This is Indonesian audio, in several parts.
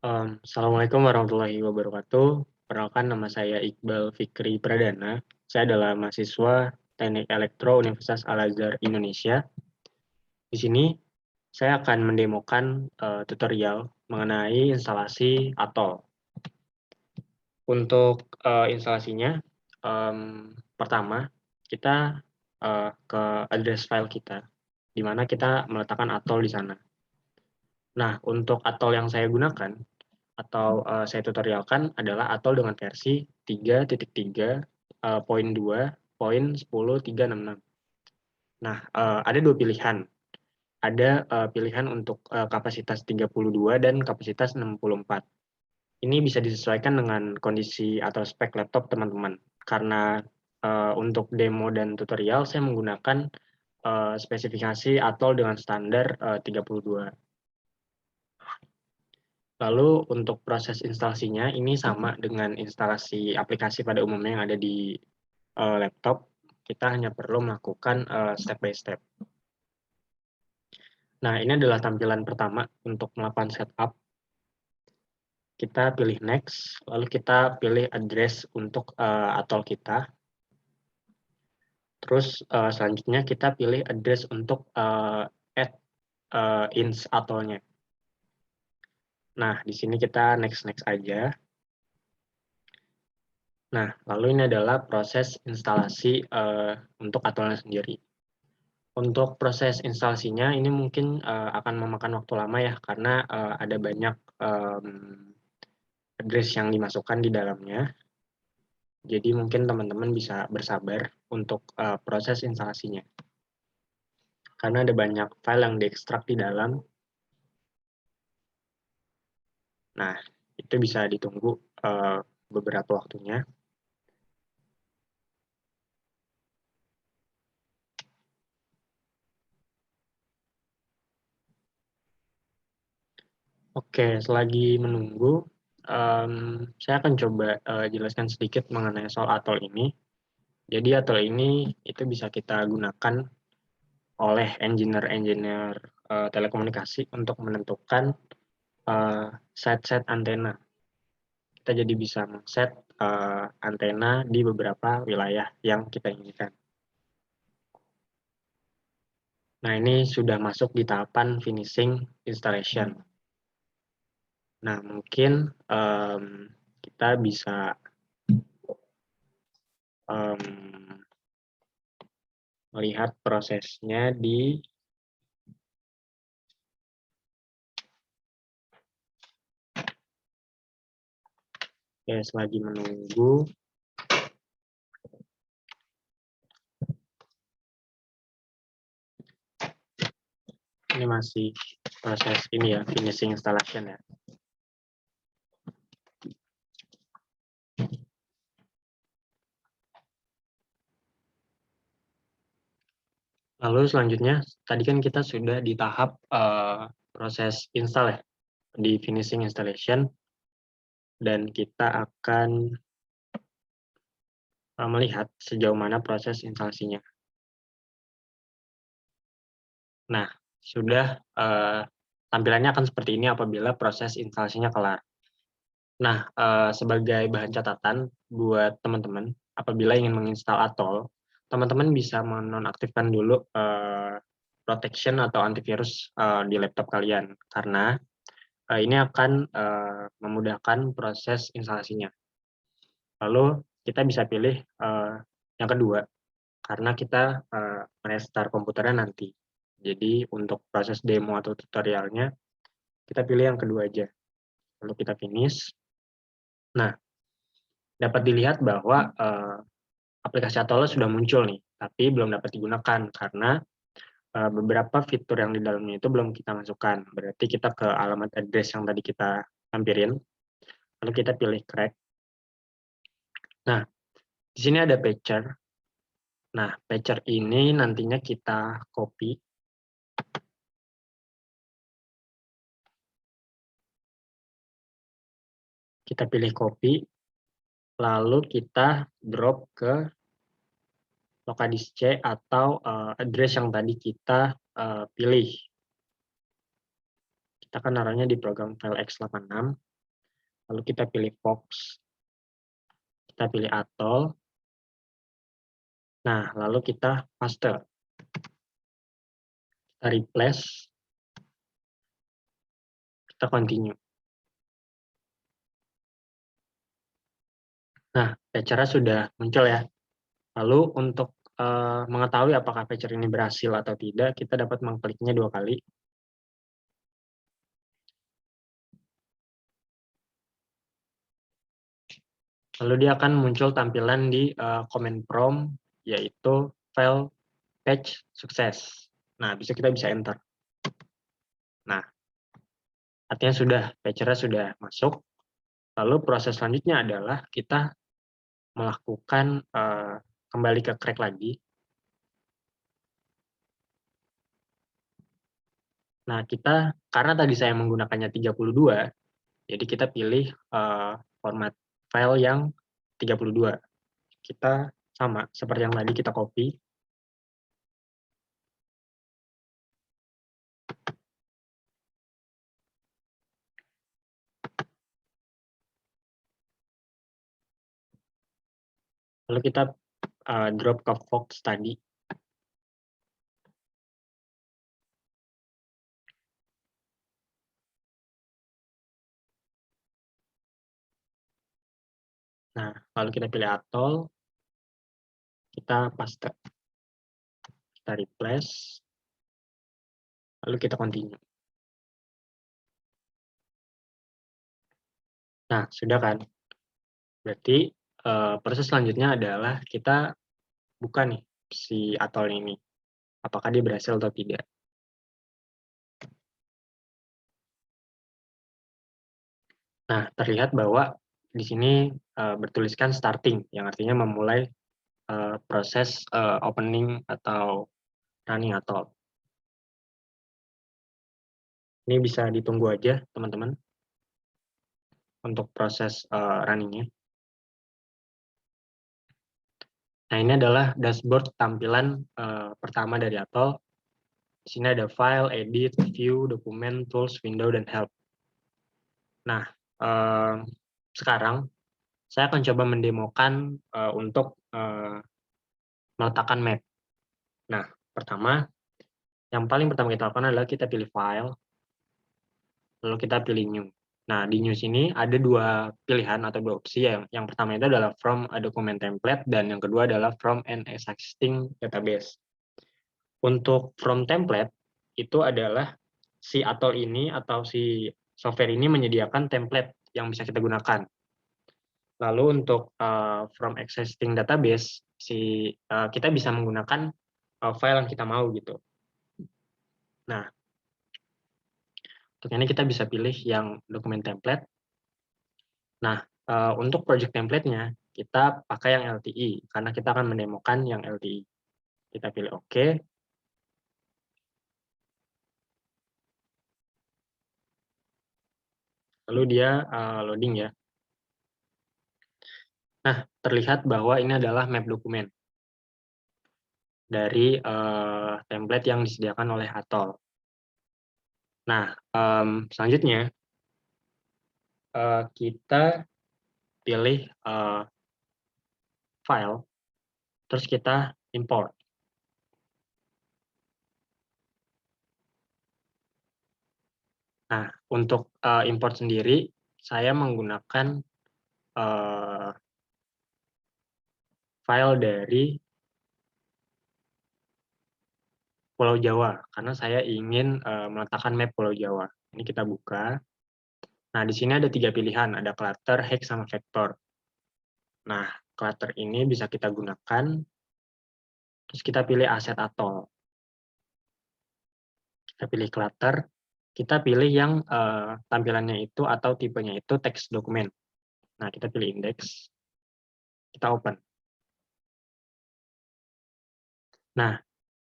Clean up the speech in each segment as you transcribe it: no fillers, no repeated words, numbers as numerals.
Assalamualaikum warahmatullahi wabarakatuh. Perkenalkan nama saya Iqbal Fikri Pradana. Saya adalah mahasiswa Teknik Elektro Universitas Al-Azhar Indonesia. Di sini saya akan mendemokan tutorial mengenai instalasi Atol. Untuk instalasinya, pertama kita ke address file kita, di mana kita meletakkan Atol di sana. Nah, untuk Atol yang saya gunakan atau saya tutorialkan adalah atol dengan versi 3.3.2.10.366. Nah, ada dua pilihan. Ada pilihan untuk kapasitas 32 dan kapasitas 64. Ini bisa disesuaikan dengan kondisi atau spek laptop teman-teman. Karena untuk demo dan tutorial saya menggunakan spesifikasi atol dengan standar 32. Lalu untuk proses instalasinya ini sama dengan instalasi aplikasi pada umumnya yang ada di laptop. Kita hanya perlu melakukan step by step. Nah, ini adalah tampilan pertama untuk melakukan setup. Kita pilih next, lalu kita pilih address untuk atol kita. Terus selanjutnya kita pilih address untuk add ins atolnya. Nah, di sini kita next aja. Nah, lalu ini adalah proses instalasi untuk atolnya sendiri. Untuk proses instalasinya ini mungkin akan memakan waktu lama ya, karena ada banyak address yang dimasukkan di dalamnya. Jadi mungkin teman-teman bisa bersabar untuk proses instalasinya. Karena ada banyak file yang diekstrak di dalam. Nah, itu bisa ditunggu beberapa waktunya. Oke, selagi menunggu, saya akan coba jelaskan sedikit mengenai soal atol ini. Jadi atol ini itu bisa kita gunakan oleh engineer-engineer telekomunikasi untuk menentukan set-set antena. Kita jadi bisa men-set antena di beberapa wilayah yang kita inginkan. Nah, ini sudah masuk di tahapan finishing installation. Nah, mungkin kita bisa melihat prosesnya di selagi menunggu. Ini masih proses ini ya, finishing installation ya. Lalu selanjutnya, tadi kan kita sudah di tahap proses install ya, di finishing installation, dan kita akan melihat sejauh mana proses instalasinya. Nah, sudah tampilannya akan seperti ini apabila proses instalasinya kelar. Nah, sebagai bahan catatan buat teman-teman, apabila ingin menginstal Atol, teman-teman bisa menonaktifkan dulu protection atau antivirus di laptop kalian, karena ini akan memudahkan proses instalasinya. Lalu kita bisa pilih yang kedua, karena kita restart komputernya nanti. Jadi untuk proses demo atau tutorialnya, kita pilih yang kedua aja. Lalu kita finish. Nah, dapat dilihat bahwa aplikasi Atollo sudah muncul nih, tapi belum dapat digunakan karena beberapa fitur yang di dalamnya itu belum kita masukkan. Berarti kita ke alamat address yang tadi kita lampirin, lalu kita pilih crack. Nah, di sini ada patcher. Nah, patcher ini nantinya kita copy. Kita pilih copy, lalu kita drop ke lokadis C atau address yang tadi kita pilih. Kita akan naruhnya di program file x86. lalu kita pilih Fox, kita pilih Atoll, nah lalu kita paste, kita replace, kita continue. Nah, feature-nya sudah muncul ya. Lalu untuk mengetahui apakah feature ini berhasil atau tidak, kita dapat mengkliknya 2 kali. Lalu dia akan muncul tampilan di command prompt, yaitu file patch sukses. Nah, kita bisa enter. Nah, artinya patcher-nya sudah masuk. Lalu proses selanjutnya adalah kita melakukan kembali ke crack lagi. Nah, karena tadi saya menggunakannya 32, jadi kita pilih format file yang 32. Kita sama seperti yang tadi, kita copy. Lalu kita drop ke Fox tadi. Nah, lalu kita pilih Atoll, kita paste, kita replace, lalu kita continue. Nah, sudah kan? Berarti proses selanjutnya adalah kita buka nih si Atoll ini. Apakah dia berhasil atau tidak. Nah, terlihat bahwa di sini bertuliskan starting, yang artinya memulai proses opening atau running Atoll. Ini bisa ditunggu aja, teman-teman, untuk proses runningnya. Nah, ini adalah dashboard tampilan pertama dari Atoll. Di sini ada file, edit, view, dokumen, tools, window, dan help. Nah, sekarang saya akan coba mendemokan untuk meletakkan map. Nah, yang paling pertama kita lakukan adalah kita pilih file, lalu kita pilih new. Nah, di new sini ada 2 pilihan atau 2 opsi. Yang pertama itu adalah from a document template, dan yang kedua adalah from an existing database. Untuk from template, itu adalah si Atoll ini atau si software ini menyediakan template yang bisa kita gunakan. Lalu untuk from existing database, kita bisa menggunakan file yang kita mau gitu. Nah, untuk ini kita bisa pilih yang dokumen template. Nah, untuk project template-nya, kita pakai yang LTE, karena kita akan mendemokan yang LTE. Kita pilih OK. Lalu dia loading ya. Nah, terlihat bahwa ini adalah map dokumen dari template yang disediakan oleh Atoll. Nah, selanjutnya kita pilih file, terus kita import. Nah, untuk import sendiri, saya menggunakan file dari Pulau Jawa, karena saya ingin meletakkan map Pulau Jawa. Ini kita buka. Nah, di sini ada 3 pilihan, ada clutter, hex, sama vector. Nah, clutter ini bisa kita gunakan, terus kita pilih aset Atoll. Kita pilih clutter, kita pilih yang tampilannya itu atau tipenya itu teks dokumen. Nah, kita pilih index, kita open. Nah,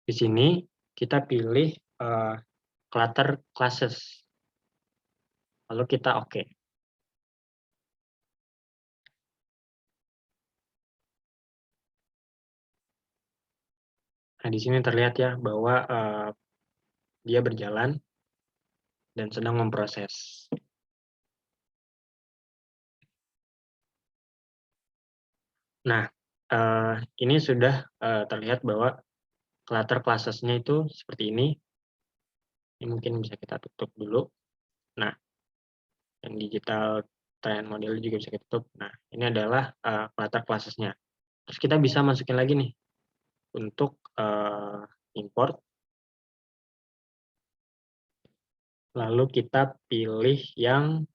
di sini kita pilih clutter classes. Lalu kita oke. Nah, di sini terlihat ya bahwa dia berjalan dan sedang memproses. Nah, ini sudah terlihat bahwa clutter classes-nya itu seperti ini. Ini mungkin bisa kita tutup dulu. Nah, yang digital trend model juga bisa kita tutup. Nah, ini adalah clutter classes-nya. Terus kita bisa masukin lagi nih untuk import. Lalu kita pilih yang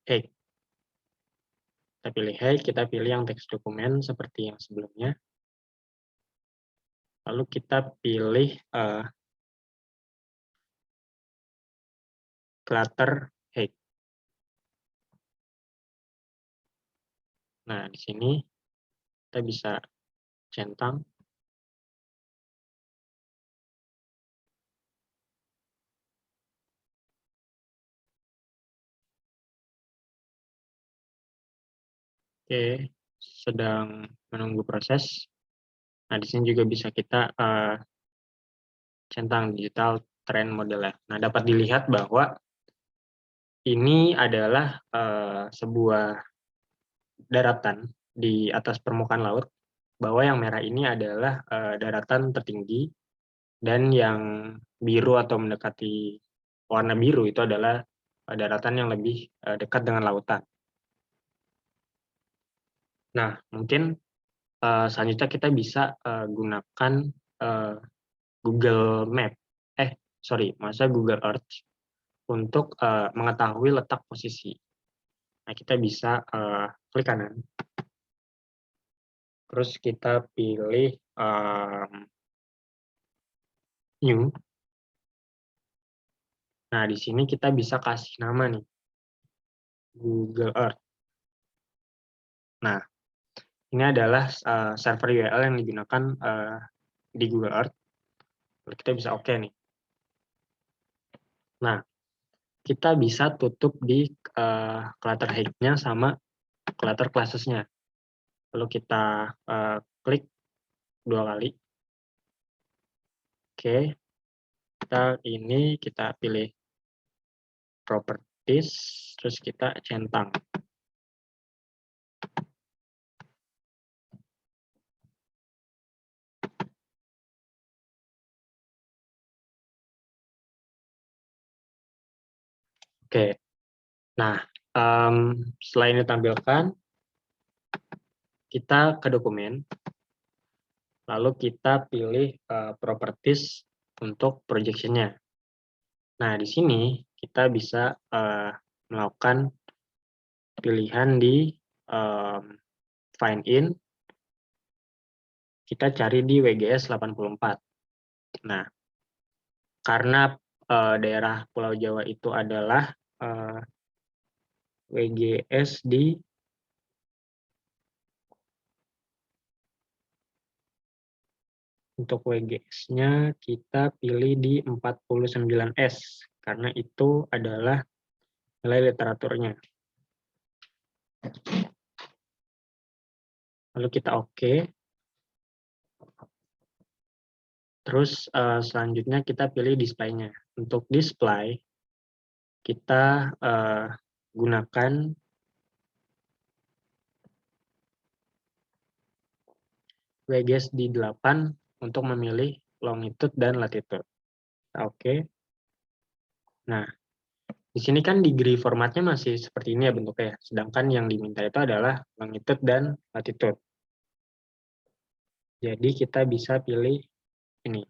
hey. Kita pilih hey, kita pilih yang teks dokumen seperti yang sebelumnya. Lalu kita pilih clutter hey. Nah, di sini kita bisa centang. Oke, sedang menunggu proses. Nah, di sini juga bisa kita centang digital trend modelnya. Nah, dapat dilihat bahwa ini adalah sebuah daratan di atas permukaan laut, bahwa yang merah ini adalah daratan tertinggi, dan yang biru atau mendekati warna biru itu adalah daratan yang lebih dekat dengan lautan. Nah, mungkin selanjutnya kita bisa gunakan Google Map, maksudnya Google Earth untuk mengetahui letak posisi. Nah, kita bisa klik kanan, terus kita pilih New. Nah, di sini kita bisa kasih nama nih, Google Earth. Nah, ini adalah server URL yang digunakan di Google Earth. Lalu kita bisa oke nih. Nah, kita bisa tutup di clutter height-nya sama clutter classes-nya. Lalu kita klik 2 kali. Oke, kita pilih properties, terus kita centang. Oke, nah setelah ini ditampilkan, kita ke dokumen, lalu kita pilih properties untuk projection-nya. Nah, di sini kita bisa melakukan pilihan di find in, kita cari di WGS 84. Nah, karena daerah Pulau Jawa itu adalah WGS untuk WGS-nya kita pilih di 49S, karena itu adalah nilai literaturnya. Lalu kita oke. Terus selanjutnya kita pilih display-nya. Untuk display, kita gunakan WGS di 8 untuk memilih longitude dan latitude. Oke. Nah, di sini kan degree formatnya masih seperti ini ya bentuknya, sedangkan yang diminta itu adalah longitude dan latitude. Jadi kita bisa pilih ini.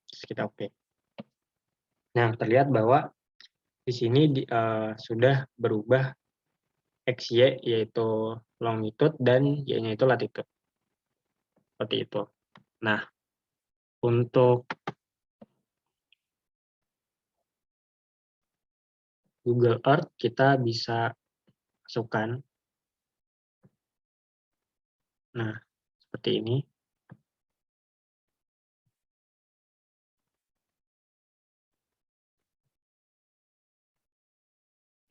Terus kita oke. Nah, terlihat bahwa di sini sudah berubah XY, yaitu longitude, dan Y-nya itu latitude. Seperti itu. Nah, untuk Google Earth kita bisa masukkan. Nah, seperti ini.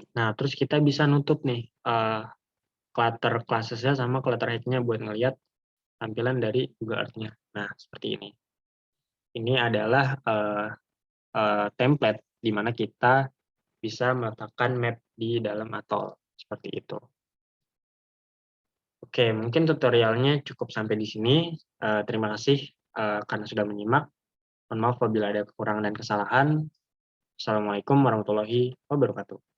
Nah, terus kita bisa nutup nih clutter classes-nya sama clutter height-nya buat ngelihat tampilan dari Google Earth-nya. Nah, seperti ini. Ini adalah template di mana kita bisa meletakkan map di dalam atol, seperti itu. Oke, mungkin tutorialnya cukup sampai di sini. Terima kasih, karena sudah menyimak. Mohon maaf apabila ada kekurangan dan kesalahan. Assalamualaikum warahmatullahi wabarakatuh.